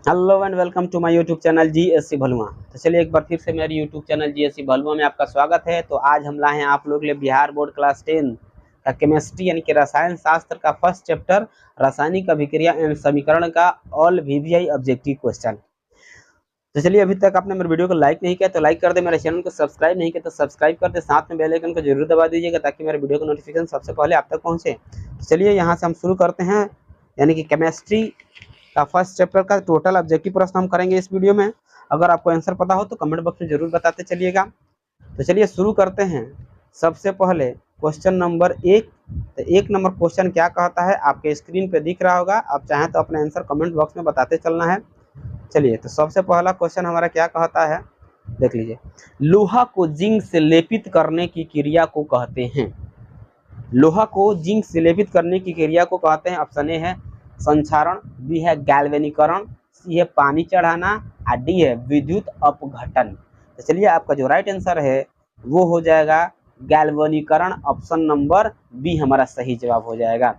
Hello and welcome to my YouTube channel GSC Bhalua. तो चलिए एक बार फिर से मेरे यूट्यूब चैनल जीएससी भलुआ में आपका स्वागत है। तो आज हम लाए हैं आप लोग के लिए बिहार बोर्ड क्लास 10 का केमिस्ट्री यानी कि रसायन शास्त्र का फर्स्ट चैप्टर रासायनिक अभिक्रिया एवं समीकरण का ऑल वीवीआई ऑब्जेक्टिव क्वेश्चन। तो चलिए अभी तक आपने मेरे वीडियो को लाइक नहीं किया तो लाइक कर दे, मेरे चैनल को सब्सक्राइब नहीं किया तो सब्सक्राइब कर दे, साथ में बेल आइकन को जरूर दबा दीजिएगा ताकि मेरे वीडियो का नोटिफिकेशन सबसे पहले आप तक पहुँचे। तो चलिए यहाँ से हम शुरू करते हैं, यानी कि केमिस्ट्री का फर्स्ट चैप्टर का टोटल ऑब्जेक्टिव प्रश्न हम करेंगे इस वीडियो में। अगर आपको आंसर पता हो तो कमेंट बॉक्स में जरूर बताते चलिएगा। तो चलिए शुरू करते हैं। सबसे पहले क्वेश्चन नंबर 1। तो 1 नंबर क्वेश्चन क्या कहता है आपके स्क्रीन पे दिख रहा होगा, आप चाहें तो अपने आंसर कमेंट बॉक्स में बताते चलना है। चलिए तो सबसे पहला क्वेश्चन हमारा क्या कहता है, देख लीजिए। लोहा को जिंक से लेपित करने की क्रिया को कहते हैं। लोहा को जिंक से लेपित करने की क्रिया को कहते हैं। ऑप्शन ए है संक्षारण, बी है गैल्वेनीकरण, सी है पानी चढ़ाना और डी है विद्युत अपघटन। तो चलिए आपका जो राइट आंसर है वो हो जाएगा गैल्वेनीकरण। ऑप्शन नंबर बी हमारा सही जवाब हो जाएगा।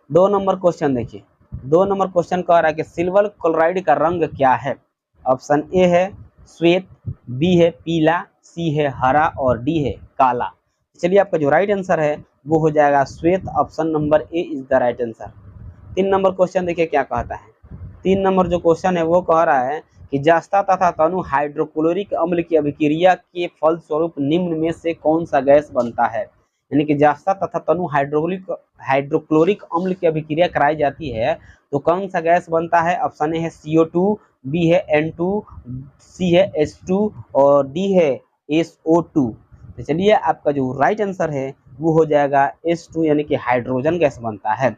2 नंबर क्वेश्चन देखिए। 2 नंबर क्वेश्चन कह रहा है कि सिल्वर क्लोराइड का रंग क्या है। ऑप्शन ए है श्वेत, बी है पीला, सी है हरा और डी है काला। चलिए आपका जो राइट आंसर है वो हो जाएगा श्वेत। Option number A is the right answer. 3 number question देखिए क्या कहता है। 3 नंबर जो क्वेश्चन है वो कह रहा है कि जस्ता तथा तनु हाइड्रोक्लोरिक अम्ल की अभिक्रिया के फलस्वरूप निम्न में से कौन सा गैस बनता है। यानी कि जस्ता तथा तनु हाइड्रोक्लोरिक अम्ल की अभिक्रिया कराई जाती है तो कौन सा गैस बनता है। ऑप्शन ए है CO2, बी है N2, सी है H2 और डी है SO2। तो चलिए आपका जो राइट आंसर है वो हो जाएगा H2 यानी कि हाइड्रोजन गैस बनता है।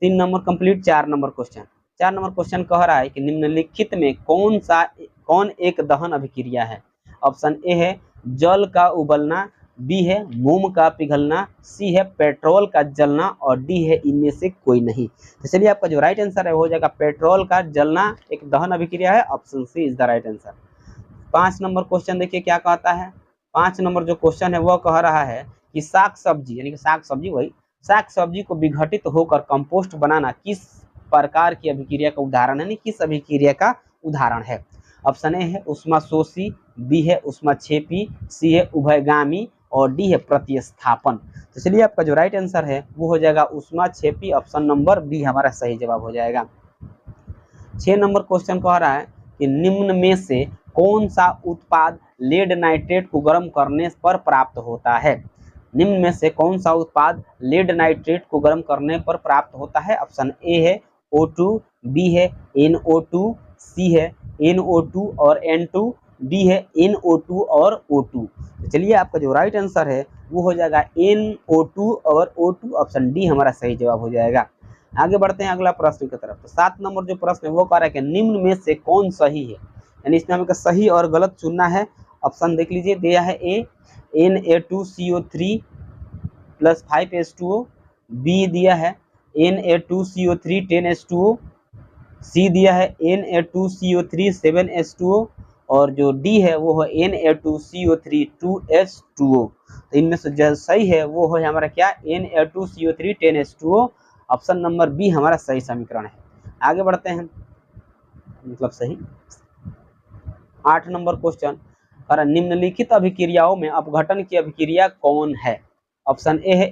3 number complete. 4 number question. 4 number question कह रहा है कि निम्नलिखित में कौन एक दहन अभिक्रिया है। ऑप्शन ए है जल का उबलना, बी है मोम का पिघलना, सी है पेट्रोल का जलना और डी है इनमें से कोई नहीं। तो चलिए आपका जो राइट आंसर है वो हो जाएगा पेट्रोल का जलना एक दहन अभिक्रिया है। Option C is the right answer. 5 number question देखिए क्या कहता है। 5 नंबर जो क्वेश्चन है वो कह रहा है कि साग सब्जी यानी कि साग सब्जी को विघटित होकर कंपोस्ट बनाना किस प्रकार की अभिक्रिया का उदाहरण है, यानी किस अभिक्रिया का उदाहरण है। ऑप्शन ए है उष्माशोषी, बी है उष्माक्षेपी, सी है उभयगामी और डी है प्रतिस्थापन। तो चलिए आपका जो राइट आंसर है वो हो जाएगा उष्माक्षेपी। ऑप्शन नंबर बी हमारा सही जवाब हो जाएगा। 6 नंबर क्वेश्चन कह रहा है कि निम्न में से कौन सा उत्पाद लेड नाइट्रेट को गर्म करने पर प्राप्त होता है। निम्न में से कौन सा उत्पाद लेड नाइट्रेट को गर्म करने पर प्राप्त होता है। ऑप्शन ए है O2, बी है NO2, सी है NO2 और N2, डी है NO2 और O2। तो चलिए आपका जो राइट आंसर है वो हो जाएगा NO2 और O2। ऑप्शन डी हमारा सही जवाब हो जाएगा। आगे बढ़ते हैं अगला प्रश्न की तरफ। तो 7 नंबर जो प्रश्न है वो कह रहा है कि निम्न में से कौन सही है, यानी इसमें हमें सही और गलत चुनना है। ऑप्शन देख लीजिए, दिया है ए Na2CO3 + 5H2O, बी दिया है Na2CO3 10H2O, सी दिया है Na2CO3 7H2O और जो डी है वो है Na2CO3 2H2O। तो इनमें से जो सही है वो है हमारा क्या, Na2CO3 10H2O। Option number B हमारा सही समीकरण है। आगे बढ़ते हैं, मतलब सही। 8 नंबर क्वेश्चन और निम्नलिखित अभिक्रियाओं में अपघटन की अभिक्रिया कौन है। ऑप्शन ए है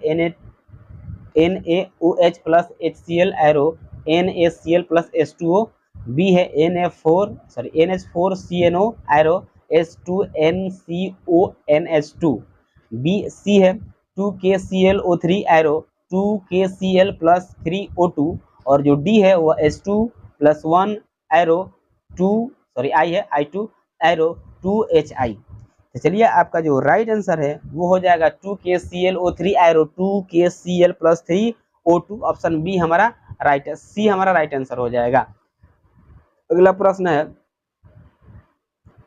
NaOH + HCl arrow NaCl + H2O, B है NH4CNO arrow H2NCONH2, B C है 2KClO3 एरो 2KCl + 3O2 और जो डी है वो H2+1 एरो आई है I2 एरो 2HI। तो चलिए आपका जो राइट आंसर है वो हो जाएगा 2KClO3 arrow 2KCl + 3O2। Option B हमारा राइट, सी हमारा राइट आंसर हो जाएगा। अगला प्रश्न है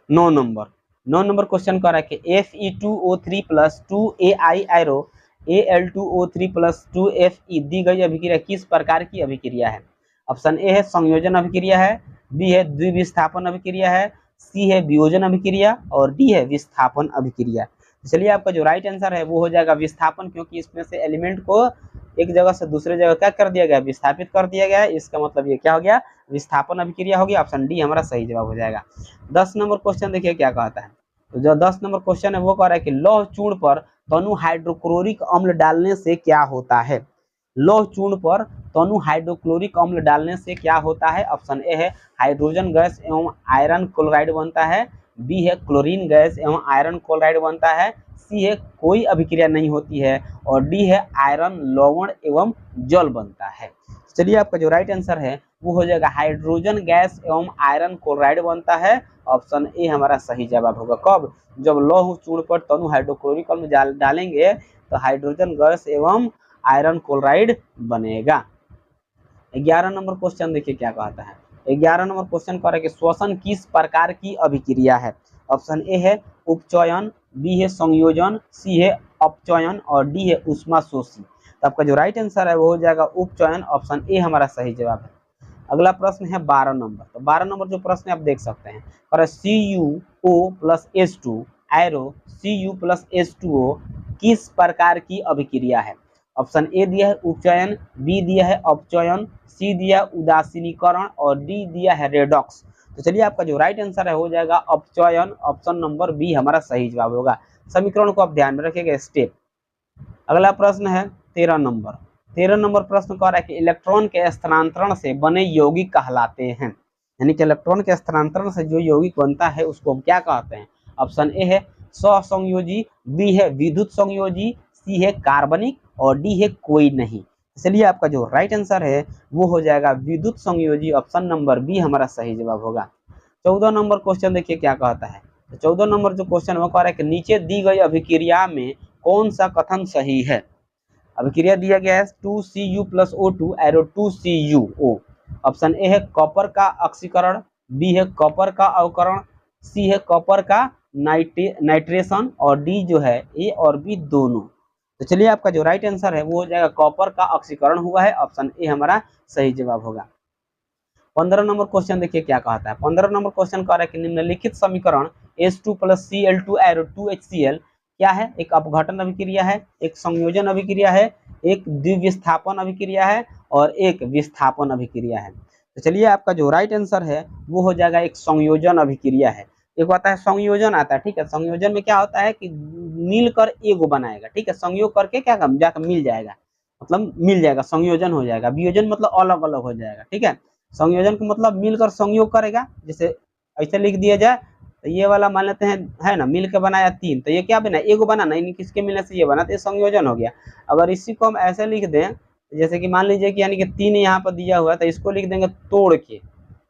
9 नंबर। 9 नंबर क्वेश्चन कर रहा है कि Fe2O3 + 2AI arrow Al2O3 + 2Fe दी गई अभिक्रिया किस प्रकार की अभिक्रिया है। ऑप्शन ए है संयोजन अभिक्रिया है, बी है द्विविस्थापन अभिक्रिया है, सी है वियोजन अभिक्रिया और डी है विस्थापन अभिक्रिया। चलिए आपका जो राइट आंसर है वो हो जाएगा विस्थापन, क्योंकि इसमें से एलिमेंट को एक जगह से दूसरे जगह क्या कर दिया गया, विस्थापित कर दिया गया है। इसका मतलब ये क्या हो गया, विस्थापन अभिक्रिया होगी। ऑप्शन डी हमारा सही जवाब हो जाएगा। 10 नंबर क्वेश्चन देखिए क्या कहता है। तो जो 10 नंबर क्वेश्चन है वो कह रहा है कि लौह चूर्ण पर तनु हाइड्रोक्लोरिक अम्ल डालने से क्या होता है। लौह चूर्ण पर तनु हाइड्रोक्लोरिक अम्ल डालने से क्या होता है। ऑप्शन ए है हाइड्रोजन गैस एवं आयरन क्लोराइड बनता है, बी है क्लोरीन गैस एवं आयरन क्लोराइड बनता है, सी है कोई अभिक्रिया नहीं होती है, और डी है आयरन लवण एवं जल बनता है। चलिए आपका जो राइट आंसर है वो हो जाएगा हाइड्रोजन गैस एवं आयरन क्लोराइड बनता है। ऑप्शन ए हमारा सही जवाब होगा। कब, जब लौह चूर्ण पर तनु हाइड्रोक्लोरिक अम्ल डालेंगे तो हाइड्रोजन गैस एवं आयरन क्लोराइड बनेगा। 11 नंबर क्वेश्चन देखिए क्या कहता है। 11 नंबर क्वेश्चन कह रहा है कि श्वसन किस प्रकार की अभिक्रिया है। ऑप्शन ए है उपचयन, बी है संयोजन, सी है अपचयन और डी है ऊष्माशोषी। तो आपका जो राइट आंसर है वो हो जाएगा उपचयन। ऑप्शन ए हमारा सही जवाब है। अगला प्रश्न है 12 नंबर। तो 12 नंबर जो प्रश्न है आप देख सकते हैं, और CuO plus H2 arrow Cu plus H2O किस प्रकार की अभिक्रिया है। ऑप्शन ए दिया है उपचयन, बी दिया है अपचयन, सी दिया उदासीनीकरण और डी दिया है रेडॉक्स। तो चलिए आपका जो राइट आंसर है हो जाएगा अपचयन। ऑप्शन नंबर बी हमारा सही जवाब होगा। समीकरण को आप ध्यान में रखिएगा स्टेप। अगला प्रश्न है 13 नंबर। 13 नंबर प्रश्न कह रहा है कि इलेक्ट्रॉन के स्थानांतरण से बने यौगिक कहलाते हैं। यानी कि इलेक्ट्रॉन के स्थानांतरण से जो यौगिक बनता है उसको हम क्या कहते हैं। ऑप्शन ए है सहसंयोजी, बी है विद्युत संयोजी, सी है कार्बनिक और डी है कोई नहीं। इसलिए आपका जो राइट आंसर है वो हो जाएगा विद्युत संयोजी। ऑप्शन नंबर बी हमारा सही जवाब होगा। 14 नंबर क्वेश्चन देखिए क्या कहता है। तो 14 नंबर जो क्वेश्चन वो कह रहा है कि नीचे दी गई अभिक्रिया में कौन सा कथन सही है। अभिक्रिया दिया गया है 2Cu plus O2 arrow 2CuO। Option A है कॉपर का ऑक्सीकरण, बी है कॉपर का अवकरण, सी है कॉपर का नाइट्रेशन और डी जो है ए और बी दोनों। तो चलिए आपका जो राइट आंसर है वो हो जाएगा कॉपर का ऑक्सीकरण हुआ है। ऑप्शन ए हमारा सही जवाब होगा। 15 नंबर क्वेश्चन देखिए क्या कहता है। 15 नंबर क्वेश्चन कह रहा है कि निम्नलिखित समीकरण H2 plus Cl2 arrow 2HCl क्या है। एक अपघटन अभिक्रिया है, एक संयोजन अभिक्रिया है, एक द्विविस्थापन अभिक्रिया है और एक विस्थापन अभिक्रिया है। तो चलिए आपका जो राइट आंसर है वो हो जाएगा एक संयोजन अभिक्रिया है। एक आता है संयोजन आता है, ठीक है। संयोजन में क्या होता है कि मिलकर एगो बनाएगा, ठीक है। संयोग करके क्या जाकर मिल जाएगा, मतलब मिल जाएगा, संयोजन हो जाएगा। वियोजन मतलब अलग अलग हो जाएगा, ठीक है। संयोजन का मतलब मिलकर संयोग करेगा। जैसे ऐसे लिख दिया जाए तो ये वाला मान लेते हैं है ना, मिल के बनाया 3, तो ये क्या बना, एगो बना नहीं, किसके मिलने से ये बना, तो ये संयोजन हो गया। अगर इसी को हम ऐसे लिख दें, जैसे कि मान लीजिए कि यानी कि 3 यहाँ पर दिया हुआ है तो इसको लिख देंगे तोड़ के,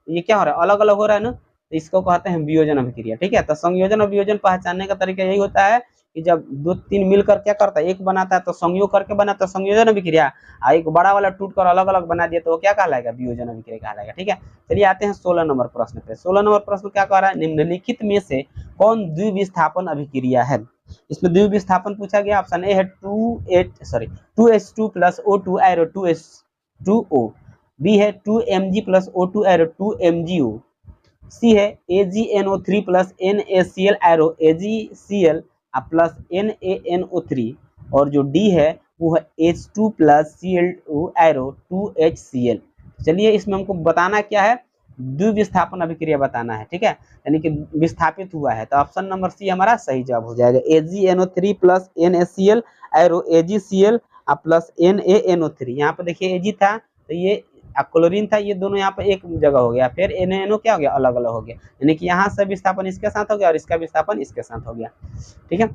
ये क्या हो रहा है, अलग अलग हो रहा है ना, तो इसको कहते हैं वियोजन अभिक्रिया, ठीक है। तो संयोजन और वियोजन पहचानने का तरीका यही होता है कि जब 2-3 मिलकर क्या करता है, एक बनाता है तो संयोग करके बनाता है संयोजन अभिक्रिया, और एक बड़ा वाला टूट कर अलग अलग बना दिया तो वो क्या कहलाएगा, वियोजन अभिक्रिया कहलाएगा, ठीक है। चलिए आते हैं 16 नंबर प्रश्न पे। 16 नंबर प्रश्न क्या कह रहा है, निम्नलिखित में से कौन द्विविस्थापन अभिक्रिया है। इसमें द्विविस्थापन पूछा गया। ऑप्शन ए है 2H2 plus O2 arrow 2H2O, B है 2Mg plus O2 arrow 2MgO, सी है AgNO3 plus NaCl arrow AgCl plus NaNO3 और जो डी है वो है H2 plus Cl2 arrow 2HCl। चलिए इसमें हमको बताना क्या है, द्विविस्थापन अभिक्रिया बताना है, ठीक है, यानी कि विस्थापित हुआ है। तो ऑप्शन नंबर सी हमारा सही जवाब हो जाएगा। AgNO3 plus NaCl arrow AgCl plus NaNO3। यहाँ पर देखिए Ag था तो ये क्लोरीन था, ये दोनों यहाँ पर एक जगह हो गया, फिर NaNO क्या हो गया, अलग अलग हो गया, यानी कि यहाँ से विस्थापन इसके साथ हो गया और इसका विस्थापन इसके साथ हो गया, ठीक है।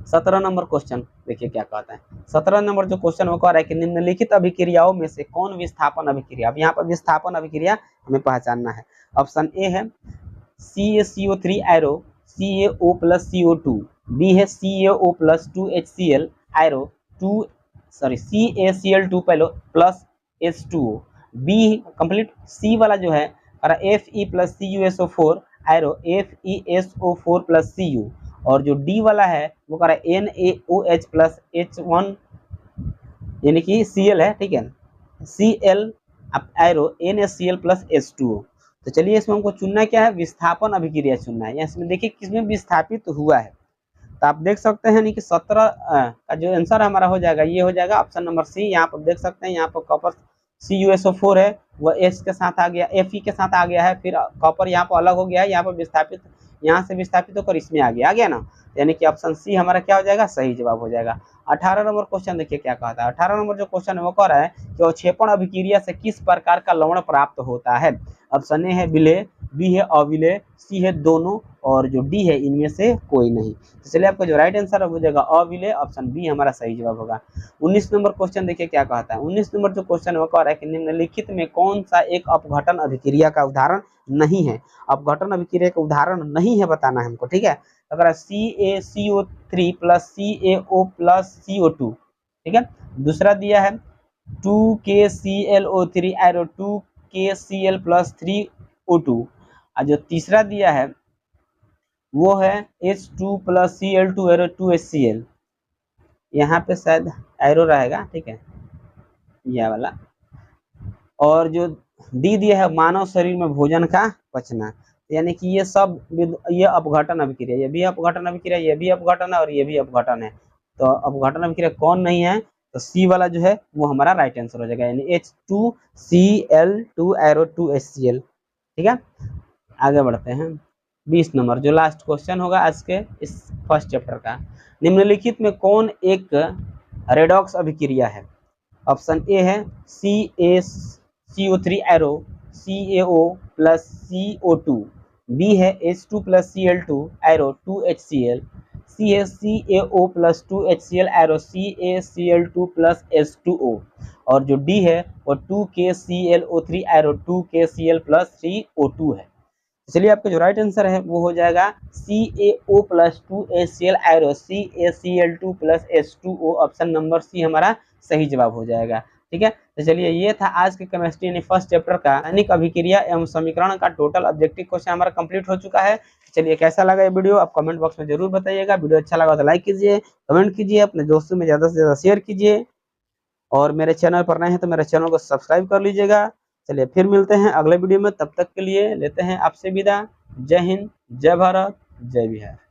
17 नंबर क्वेश्चन देखिए क्या कहता है। 17 नंबर जो क्वेश्चन वो कह रहा है कि निम्नलिखित अभिक्रियाओं में से कौन विस्थापन अभिक्रिया। अब यहाँ पर विस्थापन अभिक्रिया हमें पहचानना है। ऑप्शन ए है CaCO3 arrow CaO plus CO2, B है CaO plus 2HCl arrow CaCl2 plus H2O, B complete, C वाला जो है Fe plus CuSO4 arrow FeSO4 plus Cu और जो डी वाला है वो कह रहा है NaOH प्लस H1 यानी कि Cl है, ठीक है, Cl arrow NaCl plus H2O। तो चलिए इसमें हमको चुनना क्या है, विस्थापन अभिक्रिया चुनना है। इसमें देखिए किसमें विस्थापित हुआ है, तो आप देख सकते हैं नहीं कि 17 का जो आंसर हमारा हो जाएगा ये हो जाएगा ऑप्शन नंबर सी। यहाँ पर देख सकते हैं, यहाँ पर कॉपर CuSO4 है वह एस के साथ आ गया, Fe के साथ आ गया है, फिर कॉपर यहाँ पर अलग हो गया है, यहाँ पर विस्थापित, यहाँ से विस्थापित होकर इसमें आ गया ना, यानी कि ऑप्शन सी हमारा क्या हो जाएगा, सही जवाब हो जाएगा। 18 नंबर क्वेश्चन देखिए क्या कहता है। 18 नंबर जो क्वेश्चन है वो कह रहा है कि अवक्षेपण अभिक्रिया से किस प्रकार का लवण प्राप्त होता है। ऑप्शन ए है विलेय, बी है अविलेय, सी है दोनों, और जो डी है इनमें से कोई नहीं। तो चलिए आपका जो राइट आंसर हो जाएगा अविलेय, ऑप्शन बी हमारा सही जवाब होगा। 19 नंबर क्वेश्चन देखिए क्या कहता है। 19 नंबर जो क्वेश्चन है वो कह रहा है कि निम्नलिखित में कौन सा एक अपघटन अभिक्रिया का उदाहरण नहीं है। अपघटन अभिक्रिया का उदाहरण नहीं है बताना है हमको, ठीक है। अगर CaCO3 plus CaO plus CO2, ठीक है। दूसरा दिया है 2KClO3 arrow 2KCl plus 3O2, और जो तीसरा दिया है वो है H2 plus Cl2 arrow 2HCl। यहाँ पे शायद एरो रहेगा, ठीक है, यह वाला। और जो डी दिया है मानव शरीर में भोजन का पचना, यानी कि ये सब ये अपघटन अभिक्रिया, ये भी अपघटन अभिक्रिया, ये भी अपघटन है और ये भी अपघटन है। तो अपघटन अभिक्रिया कौन नहीं है, तो सी वाला जो है वो हमारा राइट आंसर हो जाएगा, यानी H2Cl2 एरो 2HCl, ठीक है। आगे बढ़ते हैं 20 नंबर जो लास्ट क्वेश्चन होगा आज के इस फर्स्ट चैप्टर का। निम्नलिखित में कौन एक रेडॉक्स अभिक्रिया है। ऑप्शन ए है CaCO3 arrow CaO plus CO2, B है H2 plus Cl2 arrow 2HCl, सी है CaO plus 2HCl arrow CaCl2 plus H2O, और जो डी है वो 2KClO3 arrow 2KCl plus 3O2 है। चलिए आपका जो राइट आंसर है वो हो जाएगा CaO plus 2HCl arrow CaCl2 plus H2O, option number C हमारा सही जवाब हो जाएगा, ठीक है। तो चलिए ये था आज के केमिस्ट्री यानी फर्स्ट चैप्टर का रासायनिक अभिक्रिया एवं समीकरण का टोटल ऑब्जेक्टिव क्वेश्चन हमारा कंप्लीट हो चुका है। चलिए कैसा लगा ये वीडियो आप कमेंट बॉक्स में जरूर बताइएगा। वीडियो अच्छा लगा तो लाइक कीजिए, कमेंट कीजिए, अपने दोस्तों में ज़्यादा से ज़्यादा शेयर कीजिए, और मेरे चैनल पर नए हैं तो मेरे चैनल को सब्सक्राइब कर लीजिएगा। चलिए फिर मिलते हैं अगले वीडियो में, तब तक के लिए लेते हैं आपसे विदा। जय हिंद, जय भारत, जय बिहार।